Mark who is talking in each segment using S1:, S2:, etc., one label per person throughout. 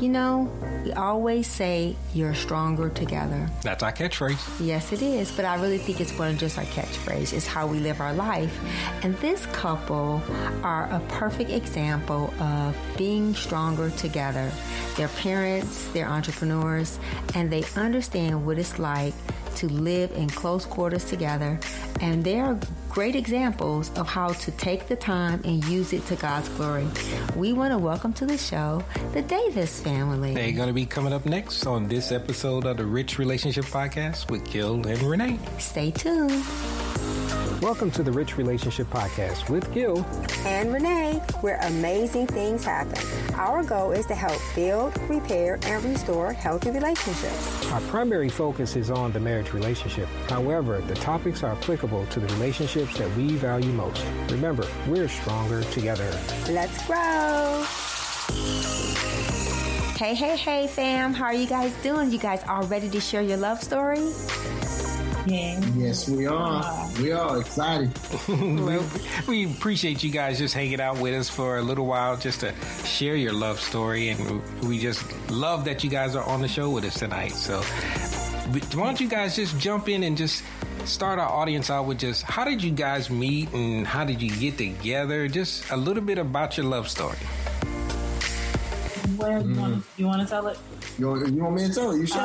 S1: You know, we always say you're stronger together.
S2: That's our catchphrase.
S1: Yes, it is. But I really think it's more than just our catchphrase. It's how we live our life. And this couple are a perfect example of being stronger together. They're parents, they're entrepreneurs, and they understand what it's like to live in close quarters together. And they are great examples of how to take the time and use it to God's glory. We want to welcome to the show the Davis family.
S2: They're going to be coming up next on this episode of the Rich Relationship Podcast with Gil and Renee.
S1: Stay tuned.
S3: Welcome to the Rich Relationship Podcast with Gil
S4: and Renee, where amazing things happen. Our goal is to help build, repair, and restore healthy relationships.
S3: Our primary focus is on the marriage relationship. However, the topics are applicable to the relationships that we value most. Remember, we're stronger together.
S4: Let's grow.
S1: Hey, fam. How are you guys doing? You guys all ready to share your love story?
S5: Yeah.
S6: Yes, we are. We are excited.
S2: We appreciate you guys just hanging out with us for a little while just to share your love story. And we just love that you guys are on the show with us tonight. So why don't you guys just jump in and just start our audience out with just how did you guys meet and how did you get together? Just a little bit about your love story.
S5: Well, you want to tell it?
S6: You want me to tell you? Sure.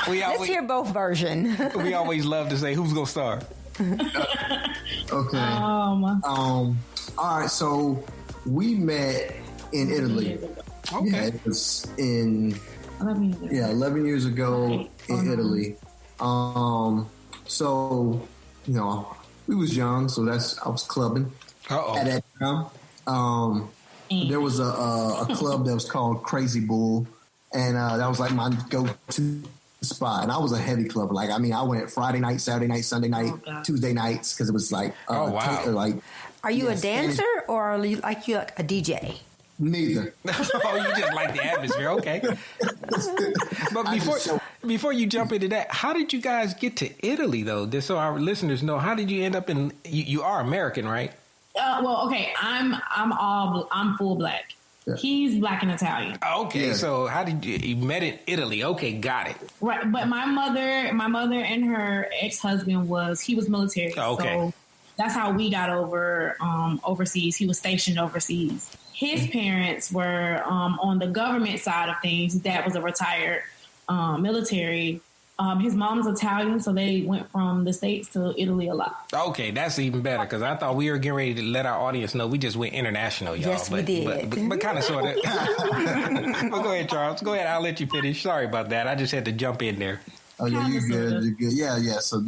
S1: Let's hear both versions.
S2: We always love to say, who's going to start?
S6: Okay. All right. So we met in Italy.
S2: Okay.
S6: Yeah, it was in 11 years ago in Italy. So we was young, so I was clubbing at that time. There was a club that was called Crazy Bull, and that was like my go-to spot. And I was a heavy clubber. Like, I mean, I went Friday night, Saturday night, Sunday night, Tuesday nights, because it was like,
S1: are you a dancer or are you like a DJ?
S6: Neither.
S2: Oh, you just like the atmosphere. Okay. But before you jump into that, how did you guys get to Italy, though? Just so our listeners know, how did you end up in? You are American, right?
S5: Well, okay. I'm full black. Yeah. He's black and Italian.
S2: Okay, so how did you met in Italy? Okay, got it.
S5: Right, but my mother and her ex-husband he was military.
S2: Okay,
S5: so that's how we got over overseas. He was stationed overseas. His parents were on the government side of things. His dad was a retired military. His mom's Italian, so they went from the States to Italy a lot.
S2: Okay, that's even better because I thought we were getting ready to let our audience know we just went international, y'all.
S1: Yes, we did.
S2: But kind of sort of. But go ahead, Charles. Go ahead. I'll let you finish. Sorry about that. I just had to jump in there.
S6: Oh, yeah, you're good. You're good. Yeah. So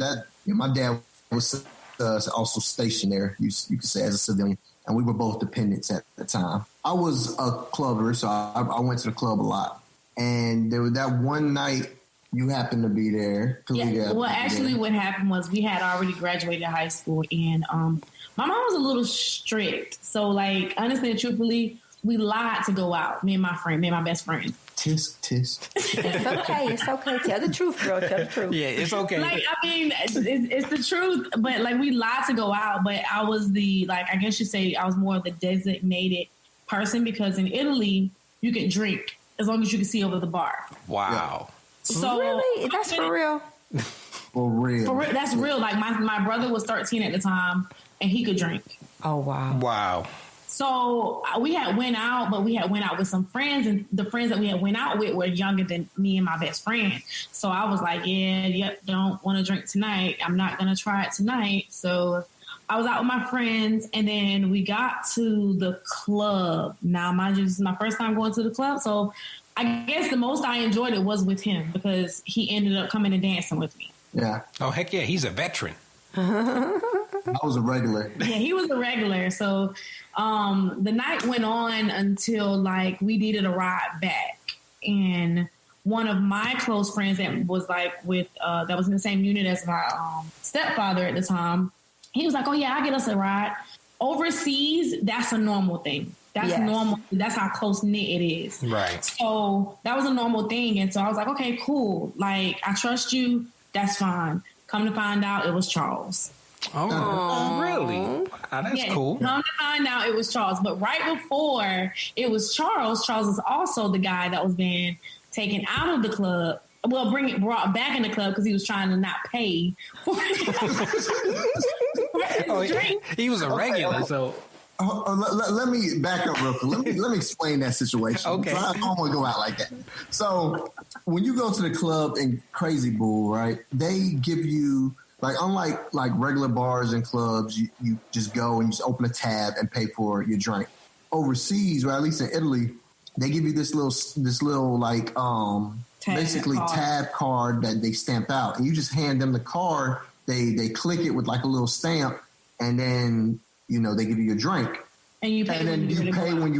S6: my dad was also stationed there, you could say, as a civilian. And we were both dependents at the time. I was a clubber, so I went to the club a lot. And there was that one night you happened to be there.
S5: Yeah. Well, actually, what happened was we had already graduated high school, and my mom was a little strict. So, like, honestly and truthfully, we lied to go out. Me and my best friend.
S6: Tisk.
S1: It's okay. Tell the truth, girl. Tell the truth.
S2: Yeah, it's okay.
S5: Like, I mean, it's the truth. But like, we lied to go out. But I was I guess you say I was more of the designated person because in Italy you could drink as long as you can see over the bar.
S2: Wow.
S6: Yeah.
S5: So
S1: really, that's for real.
S6: For real.
S5: That's real. Like my brother was 13 at the time, and he could drink.
S1: Oh wow.
S5: So we had went out, but we had went out with some friends, and the friends that we had went out with were younger than me and my best friend. So I was like, don't want to drink tonight. I'm not going to try it tonight. So I was out with my friends, and then we got to the club. Now, mind you, this is my first time going to the club. So I guess the most I enjoyed it was with him because he ended up coming and dancing with me.
S6: Yeah.
S2: Oh, heck yeah. He's a veteran.
S6: I was a regular.
S5: Yeah, he was a regular. So the night went on until like we needed a ride back. And one of my close friends that was like that was in the same unit as my stepfather at the time, he was like, oh yeah, I'll get us a ride. Overseas, that's a normal thing. That's normal. That's how close knit it is.
S2: Right.
S5: So that was a normal thing. And so I was like, okay, cool. Like, I trust you. That's fine. Come to find out, it was Charles.
S2: Oh, really? That's cool.
S5: Come to find out, it was Charles. But right before it was Charles was also the guy that was being taken out of the club. Well, brought back in the club because he was trying to not pay for drink.
S2: He was a regular, so.
S6: Let me back up real quick. Let me explain that situation.
S2: Okay.
S6: I don't want to go out like that. So when you go to the club in Crazy Bull, right, they give you, like, unlike like regular bars and clubs, you just go and you just open a tab and pay for your drink. Overseas, or at least in Italy, they give you this little like tab card that they stamp out, and you just hand them the card. They click it with like a little stamp, and then they give you your drink.
S5: And you pay.
S6: And then you pay when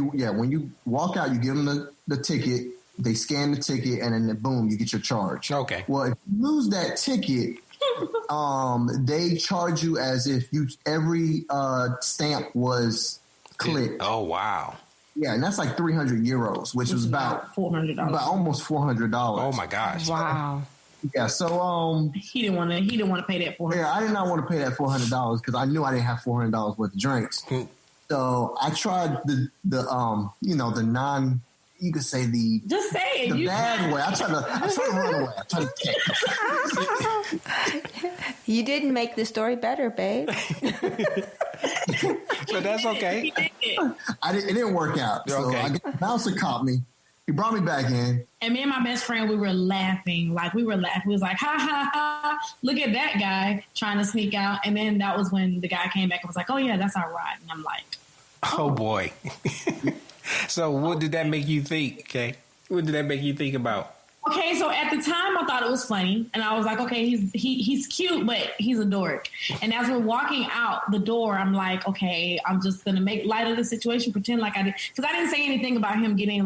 S6: you walk out. You give them the ticket. They scan the ticket, and then boom, you get your charge.
S2: Okay.
S6: Well, if you lose that ticket, they charge you as if every stamp was clicked.
S2: Oh wow.
S6: Yeah, and that's like 300 euros, which was about
S5: $400.
S6: About almost $400.
S2: Oh my gosh!
S1: Wow.
S6: Yeah, so
S5: he didn't want to pay that $400.
S6: Yeah, I did not want to pay that $400 because I knew I didn't have $400 worth of drinks. So I tried the non. You could say
S5: just say it.
S6: The bad way. I tried to run away. I tried to take.
S1: You didn't make the story better, babe.
S2: But that's okay.
S6: It didn't work out. So
S2: okay.
S6: The bouncer caught me. He brought me back in.
S5: And me and my best friend, we were laughing. We was like, ha, ha, ha. Look at that guy trying to sneak out. And then that was when the guy came back and was like, oh, yeah, that's our ride. And I'm like,
S2: oh boy. So what did that make you think, okay? What did that make you think about?
S5: Okay, so at the time, I thought it was funny. And I was like, okay, he's cute, but he's a dork. And as we're walking out the door, I'm like, okay, I'm just going to make light of the situation, pretend like I did. Because I didn't say anything about him getting,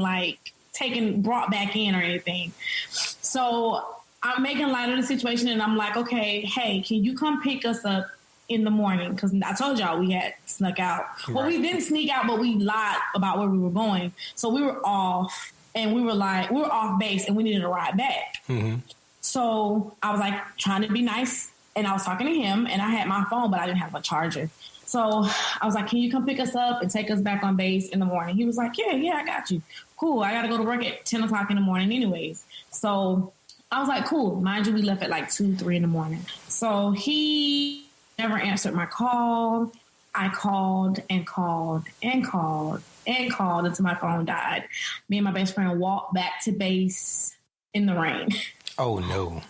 S5: brought back in or anything. So I'm making light of the situation, and I'm like, okay, hey, can you come pick us up in the morning? Because I told y'all we had snuck out. Right. Well, we didn't sneak out, but we lied about where we were going. So we were off, and we were off base, and we needed a ride back. Mm-hmm. So I was like trying to be nice, and I was talking to him, and I had my phone, but I didn't have a charger. So I was like, can you come pick us up and take us back on base in the morning? He was like, yeah, I got you. Cool. I got to go to work at 10 o'clock in the morning anyways. So I was like, cool. Mind you, we left at 2, 3 in the morning. So he never answered my call. I called and called and called and called until my phone died. Me and my best friend walked back to base in the rain.
S2: Oh, no.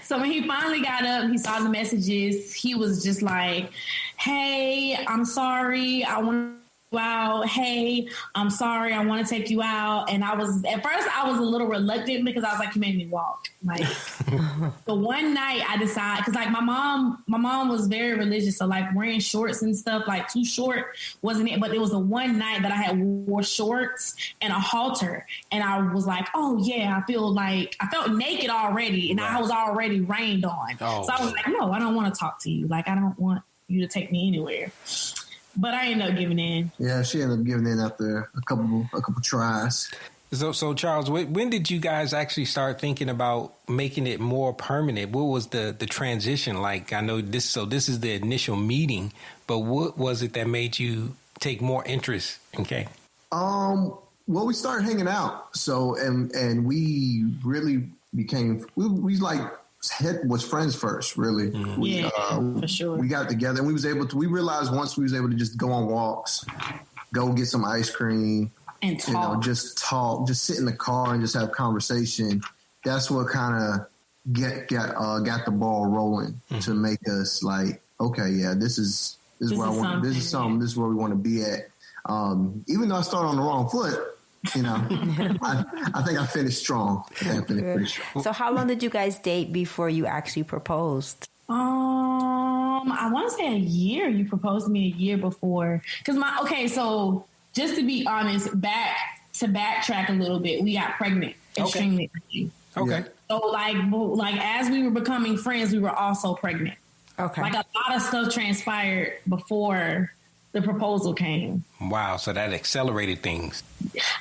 S5: So when he finally got up, he saw the messages. He was just like, hey, I'm sorry. I want to go out. Hey, I'm sorry. I want to take you out. And at first I was a little reluctant because I was like, you made me walk. The one night I decided, because my mom was very religious. So wearing shorts and stuff, too short wasn't it. But it was the one night that I had wore shorts and a halter. And I was like, oh yeah, I felt naked already. And I was already rained on. Oh, so I was like, no, I don't want to talk to you. I don't want you to take me anywhere. But I ended up giving in. Yeah,
S6: she ended up giving in after a couple tries.
S2: So Charles, when did you guys actually start thinking about making it more permanent? What was the transition like? I know this is the initial meeting, but what was it that made you take more interest? Okay.
S6: Well, we started hanging out. So, and we really became, we was friends first, really.
S5: Mm-hmm. For sure.
S6: We got together and we realized once we was able to just go on walks, go get some ice cream,
S5: and talk.
S6: Just sit in the car and just have conversation. That's what kind of got the ball rolling to make us okay, yeah, this is where I want. This is something. This is where we want to be at. Even though I started on the wrong foot, I think I finished strong. Pretty strong.
S1: So how long did you guys date before you actually proposed?
S5: I want to say a year. You proposed to me a year before. So just to be honest, backtrack a little bit, we got pregnant extremely early.
S2: Okay.
S5: So as we were becoming friends, we were also pregnant.
S1: Okay.
S5: A lot of stuff transpired before the proposal came.
S2: Wow. So that accelerated things.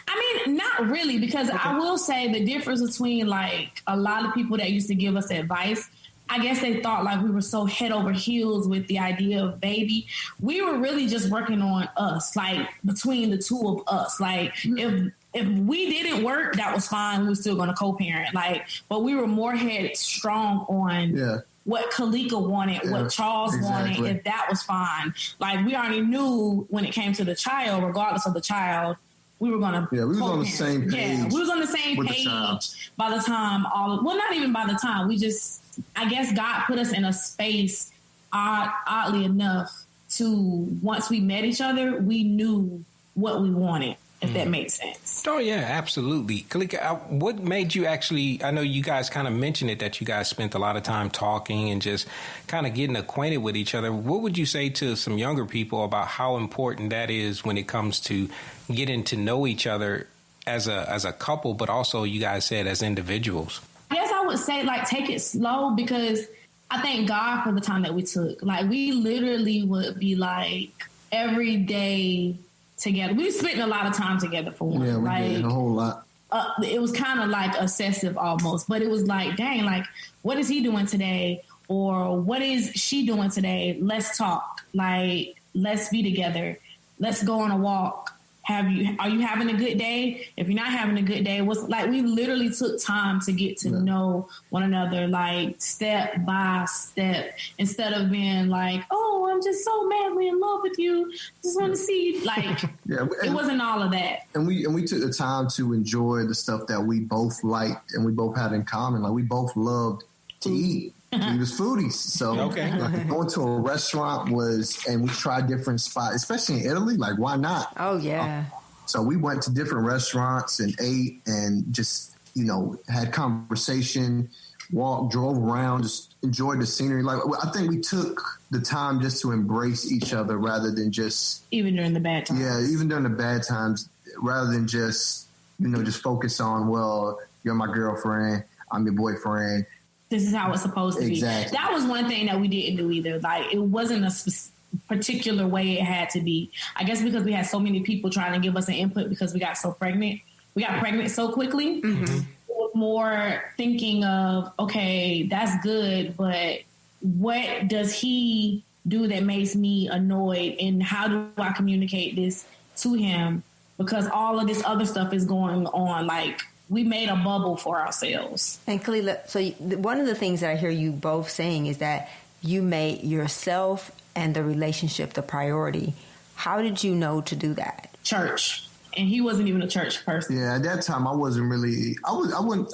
S5: I mean, not really, because I will say the difference between a lot of people that used to give us advice I guess they thought like we were so head over heels with the idea of baby. We were really just working on us, like between the two of us. Like if we didn't work, that was fine. We were still going to co-parent. Like, but we were more headstrong on what Kaleka wanted, what Charles wanted. If that was fine, like we already knew when it came to the child, regardless of the child, we were going to.
S6: Yeah, we was on the same page.
S5: Yeah, we was on the same page by the time not even by the time we just. I guess God put us in a space, oddly enough, to once we met each other, we knew what we wanted, if that makes sense.
S2: Oh, yeah, absolutely. Kaleka, what made you actually, I know you guys kind of mentioned it, that you guys spent a lot of time talking and just kind of getting acquainted with each other. What would you say to some younger people about how important that is when it comes to getting to know each other as a couple, but also, you guys said, as individuals?
S5: I guess I would say, like, take it slow, because I thank God for the time that we took. Like, we literally would be, like, every day together. We spent a lot of time together for one.
S6: Yeah, we did a whole lot.
S5: It was kind of, like, obsessive almost. But it was like, dang, like, what is he doing today? Or what is she doing today? Let's talk. Like, let's be together. Let's go on a walk. Are you having a good day? If you're not having a good day, we literally took time to get to know one another, like step by step, instead of being like, oh, I'm just so madly in love with you. Just want to see, like, it wasn't all of that. And
S6: we took the time to enjoy the stuff that we both liked and we both had in common. Like, we both loved to eat. We was foodies. So like, going to a restaurant and we tried different spots, especially in Italy. Like, why not?
S1: Oh, yeah.
S6: So we went to different restaurants and ate and just, had conversation, walked, drove around, just enjoyed the scenery. Like, I think we took the time just to embrace each other rather than just...
S5: Even during the bad times.
S6: Yeah, even during the bad times, rather than just, just focus on, well, you're my girlfriend, I'm your boyfriend.
S5: This is how it's supposed to be.
S6: Exactly.
S5: That was one thing that we didn't do either. Like, it wasn't a particular way it had to be. I guess because we had so many people trying to give us an input because we got so pregnant. We got pregnant so quickly. Mm-hmm. It was more thinking of, okay, that's good, but what does he do that makes me annoyed? And how do I communicate this to him? Because all of this other stuff is going on. Like, we made a bubble for ourselves.
S1: And Kaleka, so one of the things that I hear you both saying is that you made yourself and the relationship the priority. How did you know to do that?
S5: Church. And he wasn't even a church person.
S6: Yeah, at that time I wasn't really. I wasn't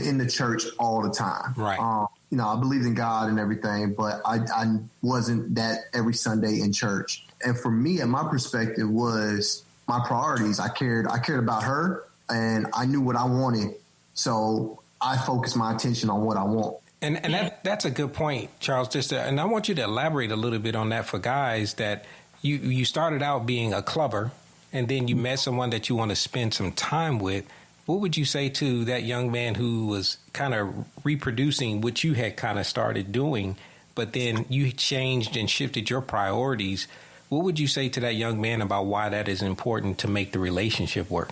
S6: in the church all the time.
S2: Right.
S6: I believed in God and everything, but I wasn't that every Sunday in church. And for me, and my perspective was my priorities. I cared about her, and I knew what I wanted, so I focused my attention on what I want.
S2: And that's a good point, Charles. And I want you to elaborate a little bit on that for guys, that you started out being a clubber, and then you met someone that you want to spend some time with. What would you say to that young man who was kind of reproducing what you had kind of started doing, but then you changed and shifted your priorities? What would you say to that young man about why that is important to make the relationship work?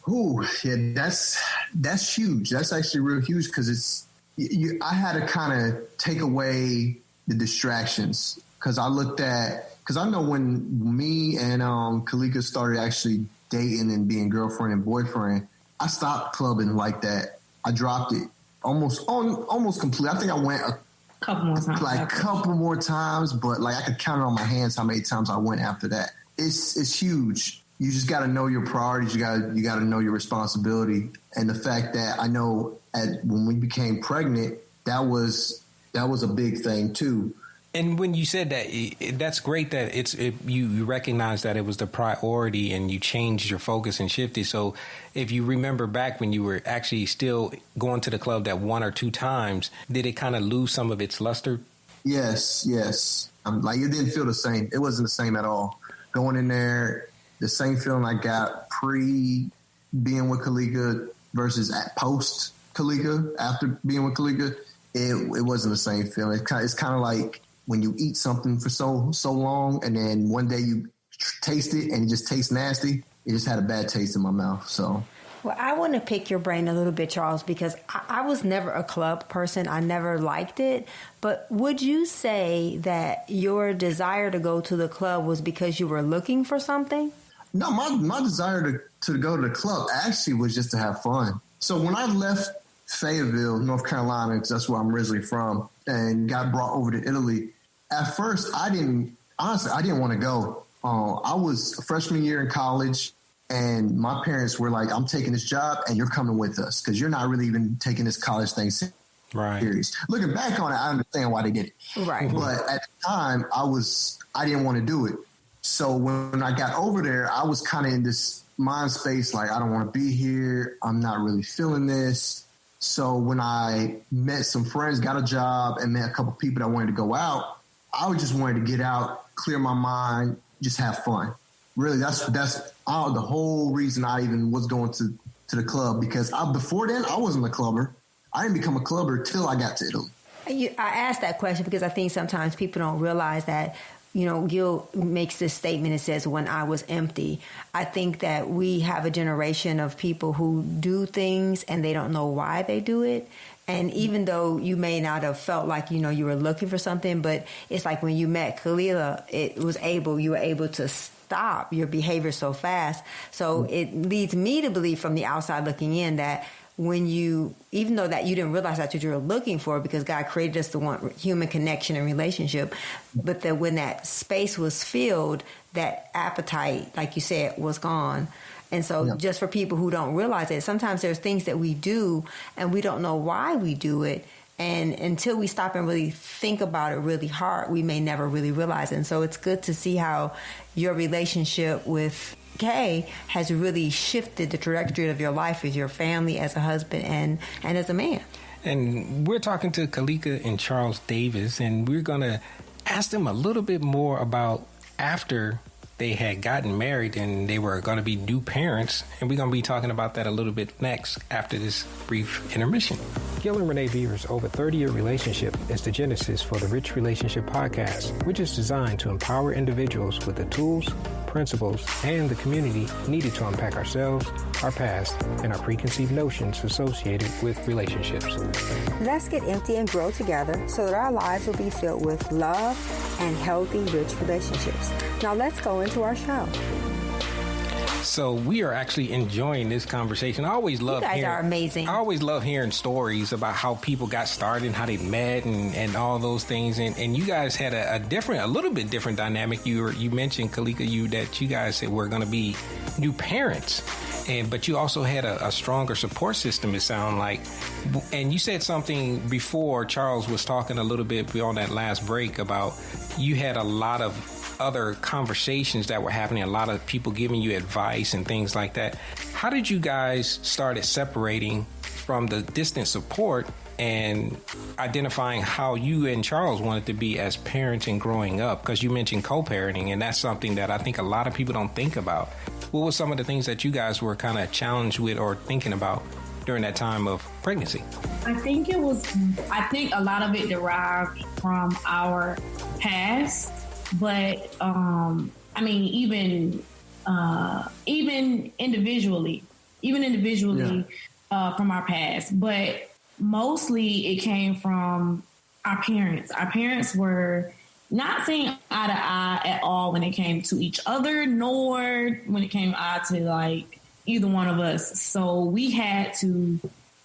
S6: Ooh, yeah, that's huge. That's actually real huge, because I had to kind of take away the distractions, because I know when me and Kaleka started actually dating and being girlfriend and boyfriend, I stopped clubbing like that. I dropped it almost completely. I think I went
S5: couple more times,
S6: but like I could count it on my hands how many times I went after that. It's huge. You just got to know your priorities. You got to know your responsibility. And the fact that I know when we became pregnant, that was a big thing too.
S2: And when you said that, that's great that you recognize that it was the priority and you changed your focus and shifted. So if you remember back when you were actually still going to the club that one or two times, did it kind of lose some of its luster?
S6: Yes. Like, it didn't feel the same. It wasn't the same at all. Going in there, the same feeling I got pre being with Kaleka versus post Kaleka, after being with Kaleka, it wasn't the same feeling. It's kind of like when you eat something for so long, and then one day you taste it and it just tastes nasty. It just had a bad taste in my mouth. So
S1: Well, I want to pick your brain a little bit, Charles, because I was never a club person. I never liked it. But would you say that your desire to go to the club was because you were looking for something?
S6: No, my desire to go to the club actually was just to have fun. So when I left Fayetteville, North Carolina, because that's where I'm originally from, and got brought over to Italy, at first I didn't want to go. I was a freshman year in college. And my parents were like, I'm taking this job and you're coming with us because you're not really even taking this college thing serious.
S2: Right.
S6: Looking back on it, I understand why they did it.
S1: Right.
S6: But at the time, I didn't want to do it. So when I got over there, I was kind of in this mind space like, I don't want to be here. I'm not really feeling this. So when I met some friends, got a job, and met a couple people that wanted to go out, I just wanted to get out, clear my mind, just have fun. Really, that's the whole reason I even was going to the club, because before then I wasn't a clubber. I didn't become a clubber till I got to Italy.
S1: I asked that question because I think sometimes people don't realize that, Gil makes this statement. It says, when I was empty. I think that we have a generation of people who do things and they don't know why they do it. And even though you may not have felt like, you were looking for something, but it's like when you met Kaleka, you were able to stop your behavior so fast. So it leads me to believe from the outside looking in that even though that you didn't realize that's what you were looking for, because God created us to want human connection and relationship, but that when that space was filled, that appetite, like you said, was gone. And so just for people who don't realize it, sometimes there's things that we do and we don't know why we do it. And until we stop and really think about it really hard, we may never really realize it. And so it's good to see how your relationship with Kay has really shifted the trajectory of your life as your family, as a husband, and as a man.
S2: And we're talking to Kaleka and Charles Davis, and we're going to ask them a little bit more about after they had gotten married and they were going to be new parents. And we're going to be talking about that a little bit next after this brief intermission.
S3: Gil and Renee Beaver's over 30-year relationship is the genesis for the Rich Relationship Podcast, which is designed to empower individuals with the tools, principles, and the community needed to unpack ourselves, our past, and our preconceived notions associated with relationships.
S4: Let's get empty and grow together so that our lives will be filled with love and healthy, rich relationships. Now let's go into our show.
S2: So we are actually enjoying this conversation. I always love
S1: you guys are amazing.
S2: I always love hearing stories about how people got started and how they met and all those things. And you guys had a little bit different dynamic. You mentioned, Kaleka, that you guys said we're going to be new parents. But you also had a stronger support system, it sounded like. And you said something before, Charles was talking a little bit beyond that last break about you had a lot of other conversations that were happening, a lot of people giving you advice and things like that. How did you guys started separating from the distant support and identifying how you and Charles wanted to be as parents and growing up? Because you mentioned co-parenting, and that's something that I think a lot of people don't think about. What were some of the things that you guys were kind of challenged with or thinking about during that time of pregnancy?
S5: I think a lot of it derived from our past, but even individually from our past, but mostly it came from our parents. Our parents were not seeing eye to eye at all when it came to each other, nor when it came eye to like either one of us. So we had to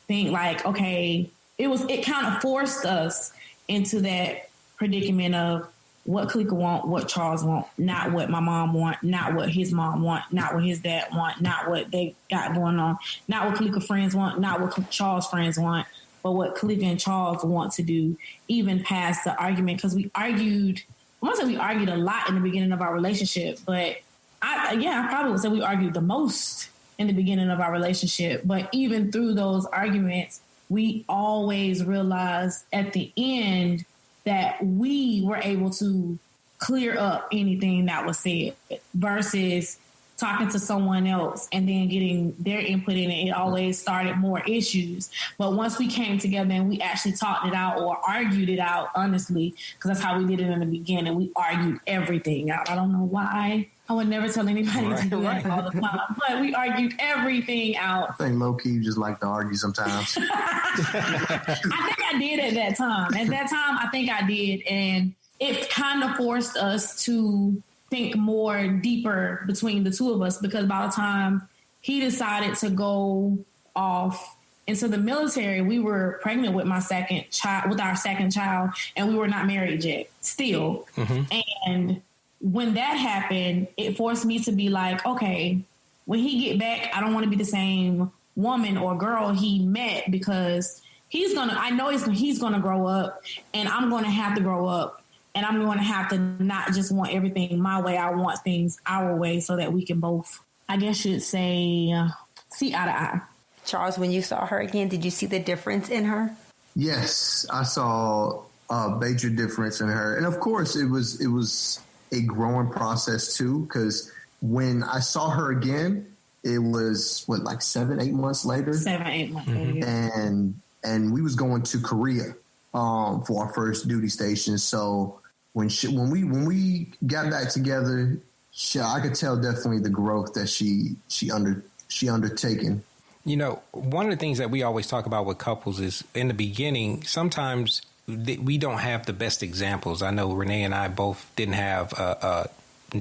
S5: think like, okay, it kind of forced us into that predicament of what Kaleka want, what Charles want, not what my mom want, not what his mom want, not what his dad want, not what they got going on, not what Kaleka friends want, not what Charles friends want, but what Kaleka and Charles want to do, even past the argument. Because we argued a lot in the beginning of our relationship, but I probably would say we argued the most in the beginning of our relationship. But even through those arguments, we always realized at the end that we were able to clear up anything that was said versus talking to someone else and then getting their input in it. It always started more issues. But once we came together and we actually talked it out or argued it out, honestly, because that's how we did it in the beginning. We argued everything out. I don't know why I would never tell anybody to do that all the time, but we argued everything out.
S6: I think low-key you just like to argue sometimes.
S5: I think I did at that time. At that time, I think I did. And it kind of forced us to think more deeper between the two of us, because by the time he decided to go off into the military, we were pregnant with our second child, and we were not married yet still. Mm-hmm. And when that happened, it forced me to be like, okay, when he get back, I don't want to be the same woman or girl he met, because I know he's gonna grow up, and I'm gonna have to grow up, and I'm going to have to not just want everything my way. I want things our way, so that we can both, I guess you'd say, see eye to eye.
S1: Charles, when you saw her again, did you see the difference in her?
S6: Yes, I saw a major difference in her. And of course, it was a growing process too, because when I saw her again, it was like 7-8 months later.
S5: 7-8 months later.
S6: And we was going to Korea for our first duty station. So when we got back together, I could tell definitely the growth that she undertaken.
S2: You know, one of the things that we always talk about with couples is in the beginning, sometimes we don't have the best examples. I know Renee and I both didn't have a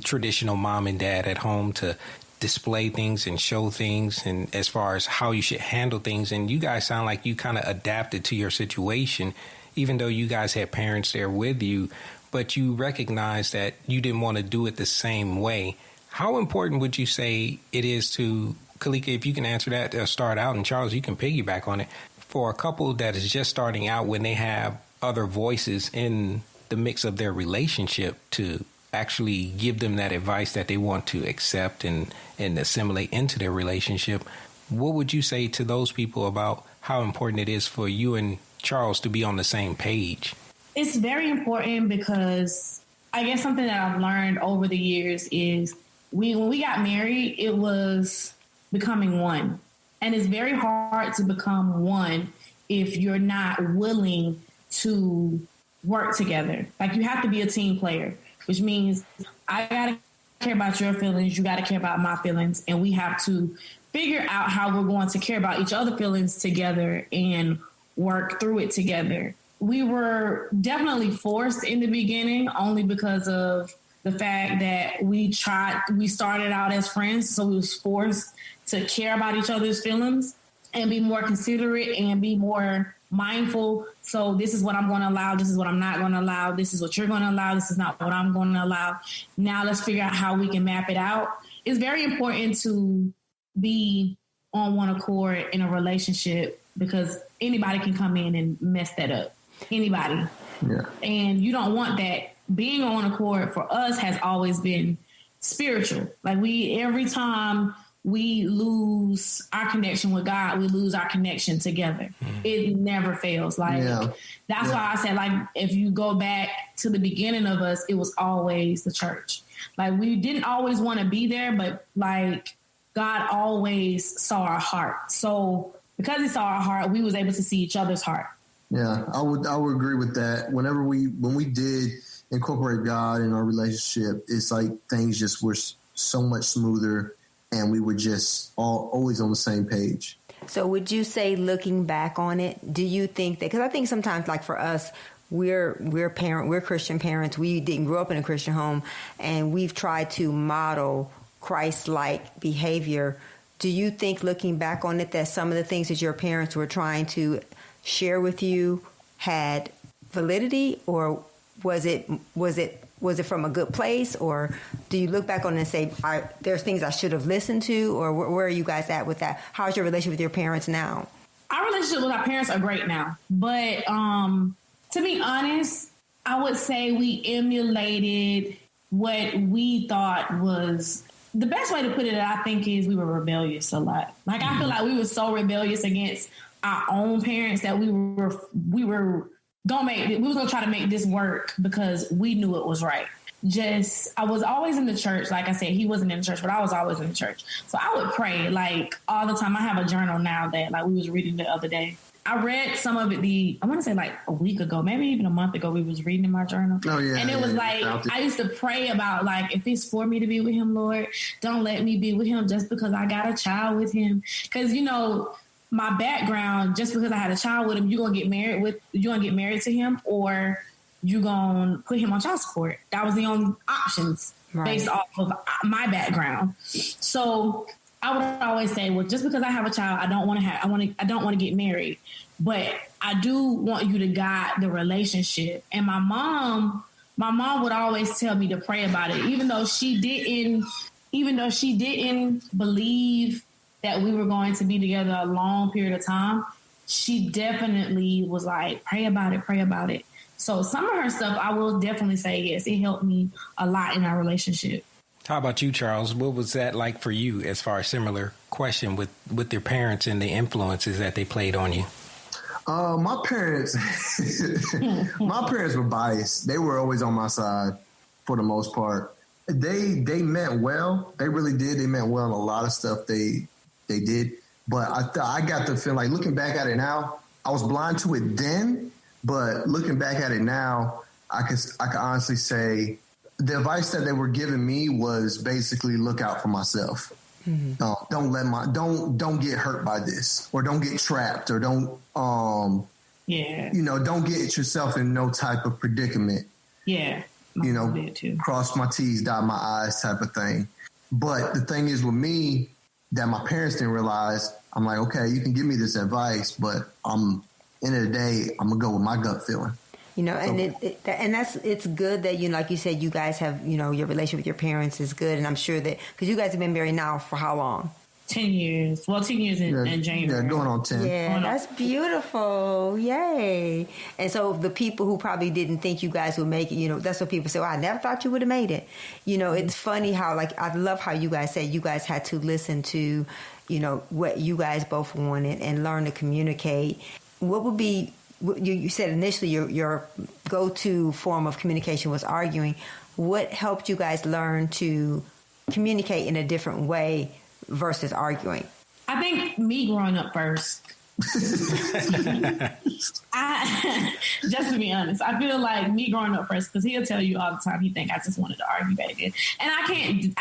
S2: traditional mom and dad at home to display things and show things, and as far as how you should handle things. And you guys sound like you kind of adapted to your situation, even though you guys had parents there with you, but you recognize that you didn't want to do it the same way. How important would you say it is to, Kaleka, if you can answer that, start out, and Charles, you can piggyback on it, for a couple that is just starting out when they have other voices in the mix of their relationship, to actually give them that advice that they want to accept and assimilate into their relationship? What would you say to those people about how important it is for you and Charles to be on the same page?
S5: It's very important, because I guess something that I've learned over the years is when we got married, it was becoming one. And it's very hard to become one if you're not willing to work together. Like, you have to be a team player, which means I got to care about your feelings, you got to care about my feelings, and we have to figure out how we're going to care about each other's feelings together and work through it together. We were definitely forced in the beginning, only because of the fact that we started out as friends, so we was forced to care about each other's feelings and be more considerate and be more mindful. So this is what I'm going to allow. This is what I'm not going to allow. This is what you're going to allow. This is not what I'm going to allow. Now let's figure out how we can map it out. It's very important to be on one accord in a relationship, because anybody can come in and mess that up. Anybody.
S6: Yeah.
S5: And you don't want that. Being on one accord for us has always been spiritual. Like, every time we lose our connection with God, we lose our connection together. Mm-hmm. It never fails. That's why I said, like, if you go back to the beginning of us, it was always the church. Like, we didn't always want to be there, but like, God always saw our heart. So because he saw our heart, we was able to see each other's heart.
S6: Yeah, I would agree with that. When we did incorporate God in our relationship, it's like things just were so much smoother, and we were just always on the same page.
S1: So would you say, looking back on it, do you think that, because I think sometimes, like for us, we're Christian parents. We didn't grow up in a Christian home, and we've tried to model Christ-like behavior. Do you think, looking back on it, that some of the things that your parents were trying to share with you had validity, or was it from a good place, or do you look back on it and say, there's things I should have listened to, or where are you guys at with that? How's your relationship with your parents now?
S5: Our relationship with our parents are great now, but to be honest, I would say we emulated what we thought was the best way to put it. I think is we were rebellious a lot. Like, I feel like we were so rebellious against our own parents that we were gonna try to make this work because we knew it was right. I was always in the church. Like I said, he wasn't in the church, but I was always in the church. So I would pray like all the time. I have a journal now that, like, we was reading the other day. I read some of it I want to say like a week ago, maybe even a month ago, we was reading in my journal.
S6: Oh, yeah.
S5: And it was like, I used to pray about like, if it's for me to be with him, Lord, don't let me be with him just because I got a child with him. Because, you know, my background, just because I had a child with him, you're going to get married to him, or you're going to put him on child support. That was the only options based off of my background. So I would always say, well, just because I have a child, I don't want to get married, but I do want you to guide the relationship. And my mom would always tell me to pray about it, even though she didn't believe that we were going to be together a long period of time. She definitely was like, pray about it. So some of her stuff, I will definitely say, yes, it helped me a lot in our relationship.
S2: How about you, Charles? What was that like for you as far as similar question with your parents and the influences that they played on you?
S6: My parents were biased. They were always on my side for the most part. They meant well. They really did. They meant well in a lot of stuff they did. But I got the feel like, looking back at it now, I was blind to it then. But looking back at it now, I can honestly say the advice that they were giving me was basically look out for myself. Mm-hmm. Don't get hurt by this, or don't get trapped, or don't don't get yourself in no type of predicament.
S5: Yeah.
S6: Cross my T's, dot my I's type of thing. But the thing is with me that my parents didn't realize, I'm like, okay, you can give me this advice, but end of the day, I'm gonna go with my gut feeling.
S1: And it's good that, like you said, you guys have, your relationship with your parents is good. And I'm sure that, because you guys have been married now for how long?
S5: 10 years. Well, 10 years in January.
S6: Yeah, going on 10.
S1: Yeah, that's beautiful. Yay. And so the people who probably didn't think you guys would make it, that's what people say, well, I never thought you would have made it. It's funny how, I love how you guys said you guys had to listen to, what you guys both wanted and learn to communicate. What would be... You said initially your go-to form of communication was arguing. What helped you guys learn to communicate in a different way versus arguing?
S5: I think me growing up first. Just to be honest, I feel like me growing up first, because he'll tell you all the time he think I just wanted to argue back then, and I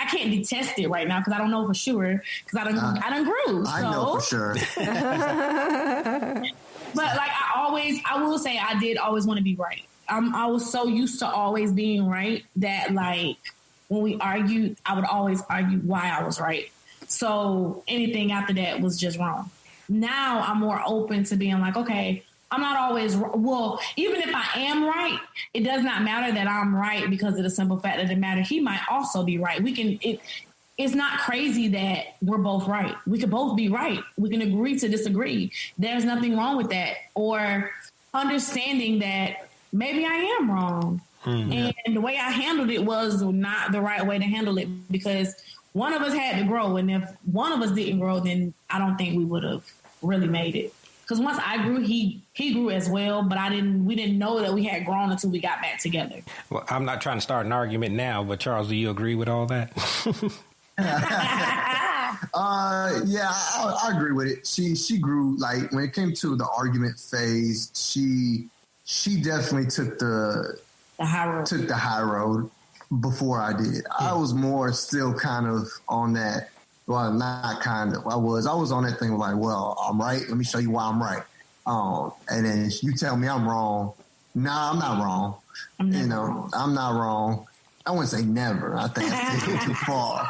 S5: can't detest it right now because I don't know for sure, because I done grew.
S6: I know for sure.
S5: But I will say I did always want to be right. I was so used to always being right that when we argued, I would always argue why I was right. So anything after that was just wrong. Now I'm more open to being like, okay, I'm not always, well, even if I am right, it does not matter that I'm right because of the simple fact that it matters. He might also be right. It's not crazy that we're both right. We could both be right. We can agree to disagree. There's nothing wrong with that. Or understanding that maybe I am wrong. And the way I handled it was not the right way to handle it, because one of us had to grow. And if one of us didn't grow, then I don't think we would have really made it. Because once I grew, he grew as well, but we didn't know that we had grown until we got back together.
S2: Well, I'm not trying to start an argument now, but Charles, do you agree with all that?
S6: I agree with it. She grew, when it came to the argument phase, she definitely took the high road before I did. Yeah. I was more still kind of on that. Well, not kind of. I was on that thing like, well, I'm right. Let me show you why I'm right. And then you tell me I'm wrong. Nah, I'm not wrong. I'm not wrong. I wouldn't say never. I think that's taking too far.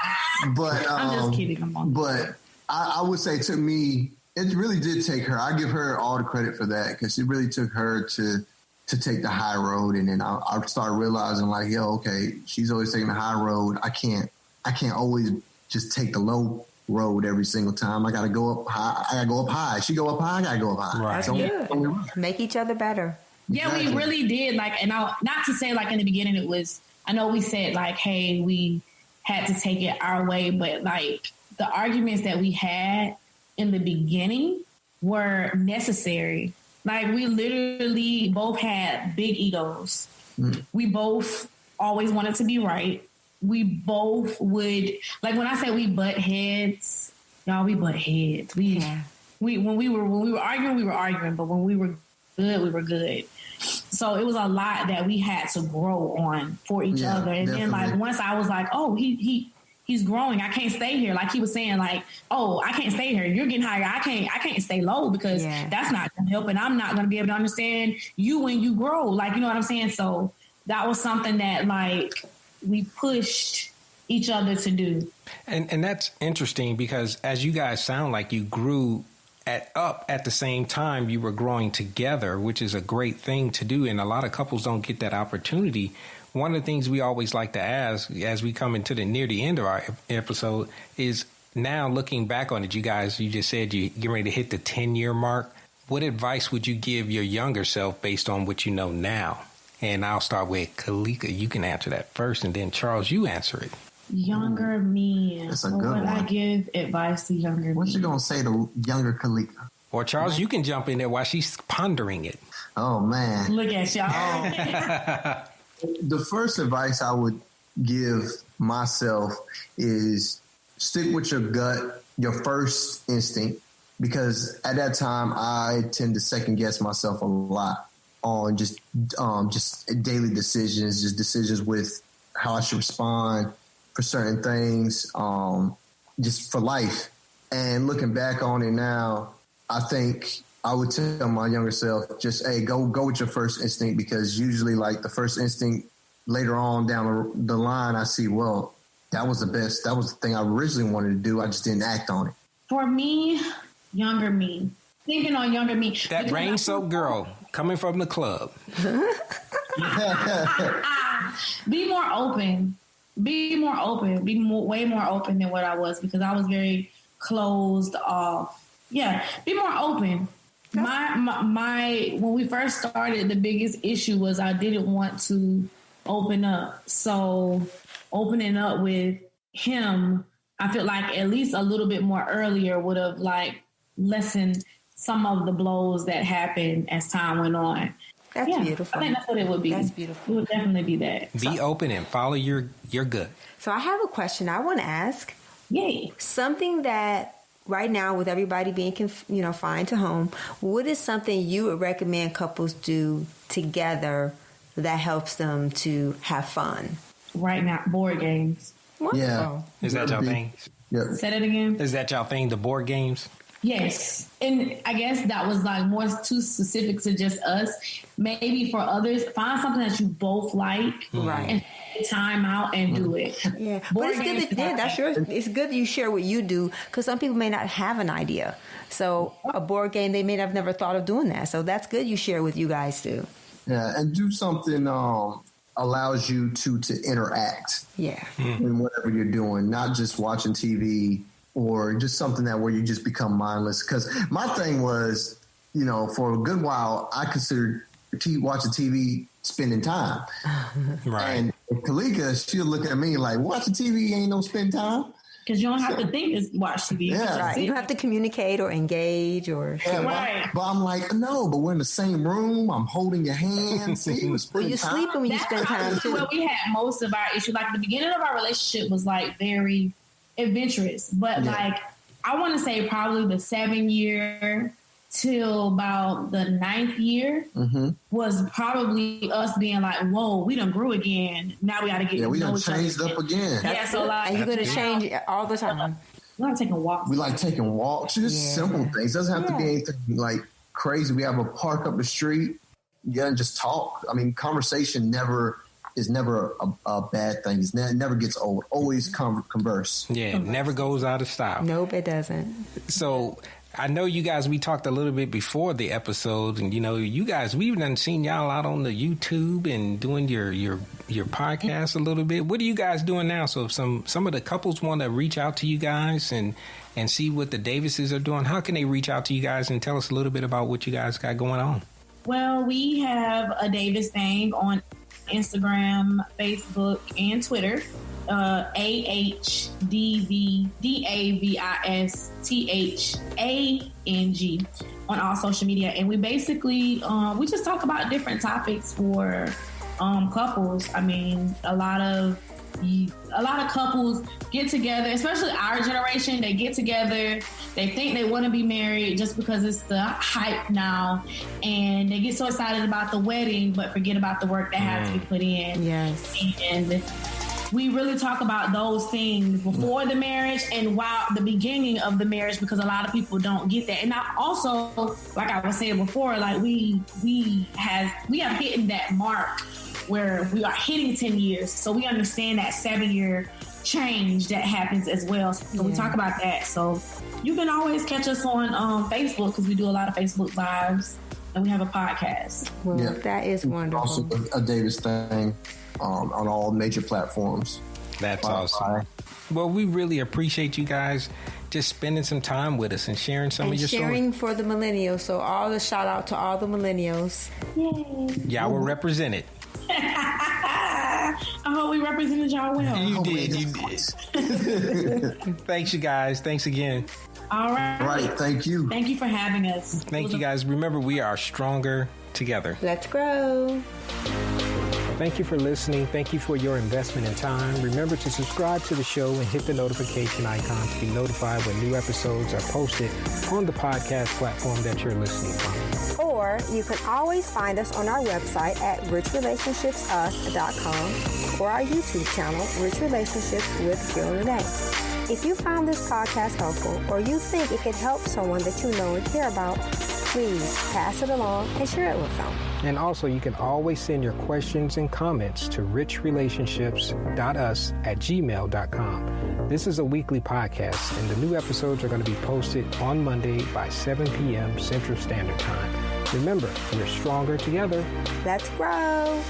S6: But
S5: I'm just kidding.
S6: But I would say to me, it really did take her. I give her all the credit for that, because it really took her to take the high road. And then I started realizing okay, she's always taking the high road. I can't always just take the low road every single time. I got to go up high. She go up high. I got to go up high.
S1: Right. That's good. Make each other better.
S5: Yeah, exactly. We really did. Not to say in the beginning it was, I know we said hey, we had to take it our way, but the arguments that we had in the beginning were necessary. We literally both had big egos. Mm. We both always wanted to be right. We both would, when I say we butt heads, y'all, we butt heads. We when we were arguing, but when we were good, we were good. So it was a lot that we had to grow on for each other. And definitely. Then like once I was like, oh, he's growing. I can't stay here. Like he was saying, like, oh, I can't stay here. You're getting higher. I can't stay low because that's not going to help. And I'm not going to be able to understand you when you grow. Like, you know what I'm saying? So that was something that like we pushed each other to do.
S2: And that's interesting because as you guys sound like you grew at the same time you were growing together, which is a great thing to do. And a lot of couples don't get that opportunity. One of the things we always like to ask as we come into near the end of our episode is now looking back on it, you guys, you just said you get ready to hit the 10-year mark. What advice would you give your younger self based on what you know now? And I'll start with Kaleka. You can answer that first. And then Charles, you answer it.
S5: Younger me.
S6: That's a good one.
S5: I give advice to younger me?
S6: What you gonna say to younger Kaleka?
S2: Or Charles, you can jump in there while she's pondering it.
S6: Oh man!
S5: Look at y'all.
S6: The first advice I would give myself is stick with your gut, your first instinct, because at that time I tend to second guess myself a lot on just daily decisions, just decisions with how I should respond for certain things, just for life. And looking back on it now, I think I would tell my younger self, just, hey, go with your first instinct, because usually like the first instinct later on down the line, I see, well, that was the best. That was the thing I originally wanted to do. I just didn't act on it.
S5: For me, younger me, thinking on younger me.
S2: That rain soaked girl coming from the club.
S5: Be more open. Be way more open than what I was, because I was very closed off. Yeah, be more open. My when we first started, the biggest issue was I didn't want to open up. So opening up with him, I feel like at least a little bit more earlier would have like lessened some of the blows that happened as time went on.
S1: That's beautiful.
S5: I think that's what it would be.
S1: That's beautiful.
S5: It would definitely be that.
S2: Be open and follow your gut.
S1: So I have a question I want to ask.
S5: Yay.
S1: Something that right now with everybody being confined to home, what is something you would recommend couples do together that helps them to have fun?
S5: Right now, board games.
S1: Wonderful.
S6: Yeah.
S2: Is that y'all thing?
S6: Yeah.
S5: Say that again.
S2: Is that y'all thing, the board games?
S5: Yes. And I guess that was like more too specific to just us. Maybe for others, find something that you both like,
S1: right,
S5: and take time out and do it.
S1: Yeah. But it's good that's yours. It's good that you share what you do, because some people may not have an idea. So a board game, they may have never thought of doing that. So that's good you share what you guys do.
S6: Yeah, and do something allows you to interact.
S1: Yeah.
S6: In whatever you're doing, not just watching TV or just something that where you just become mindless. Because my thing was, for a good while, I considered watching TV spending time.
S2: Right.
S6: And Kaleka, she'll look at me like, watching TV ain't no spend time.
S5: Because you don't have to think to watch TV.
S6: Yeah.
S1: Right. You don't have to communicate or engage or...
S6: Yeah,
S5: right.
S6: But I'm like, no, but we're in the same room. I'm holding your hand. See,
S1: well, you sleeping when you spend time too.
S5: Where we had most of our issues. Like the beginning of our relationship was like very adventurous. But like, I want to say probably the 7-year till about the 9th year was probably us being like, whoa, we done grew again. Now we got to get
S6: we done changed up again.
S5: Yeah, so like,
S1: and you're going to change all the time.
S5: We like taking walks.
S6: We like taking walks. Just simple things. Doesn't have to be anything like crazy. We have a park up the street. Yeah, and just talk. I mean, conversation is never a bad thing. It never gets old. Always converse.
S2: Yeah, it never goes out of style.
S1: Nope, it doesn't.
S2: So I know you guys, we talked a little bit before the episode, and you guys, we've done seen y'all out on the YouTube and doing your podcast a little bit. What are you guys doing now? So if some of the couples want to reach out to you guys and see what the Davises are doing, how can they reach out to you guys and tell us a little bit about what you guys got going on? Well,
S5: we have a Davis thing on Instagram, Facebook, and Twitter. AHDVDAVISTHANG on all social media, and we basically we just talk about different topics for couples. I mean, a lot of a lot of couples get together, especially our generation, they get together, they think they want to be married just because it's the hype now, and they get so excited about the wedding but forget about the work that has to be put in.
S1: Yes.
S5: And we really talk about those things before the marriage and while the beginning of the marriage, because a lot of people don't get that. And I also, like I was saying before, like we have hit that mark where we are hitting 10 years. So we understand that 7-year change that happens as well. So we talk about that. So you can always catch us on Facebook, because we do a lot of Facebook Lives, and we have a podcast.
S1: Well, that is wonderful.
S6: Also a Davis thing on all major platforms.
S2: That's awesome. Well, we really appreciate you guys just spending some time with us and sharing some of your
S1: sharing
S2: stories.
S1: for the millennials. So all the shout out to all the millennials.
S5: Yay.
S2: Y'all were represented.
S5: I hope we represented y'all well.
S2: You did. Thanks, you guys. Thanks again.
S5: All right.
S6: Right. Thank you.
S5: Thank you for having us.
S2: Thank you, guys. Remember, we are stronger together.
S1: Let's grow.
S3: Thank you for listening. Thank you for your investment in time. Remember to subscribe to the show and hit the notification icon to be notified when new episodes are posted on the podcast platform that you're listening from.
S4: Or you can always find us on our website at richrelationshipsus.com or our YouTube channel, Rich Relationships with Gil and Renee. If you found this podcast helpful or you think it could help someone that you know and care about, please pass it along and share it with them.
S3: And also, you can always send your questions and comments to richrelationships.us@gmail.com. This is a weekly podcast, and the new episodes are going to be posted on Monday by 7 p.m. Central Standard Time. Remember, we're stronger together.
S4: Let's grow.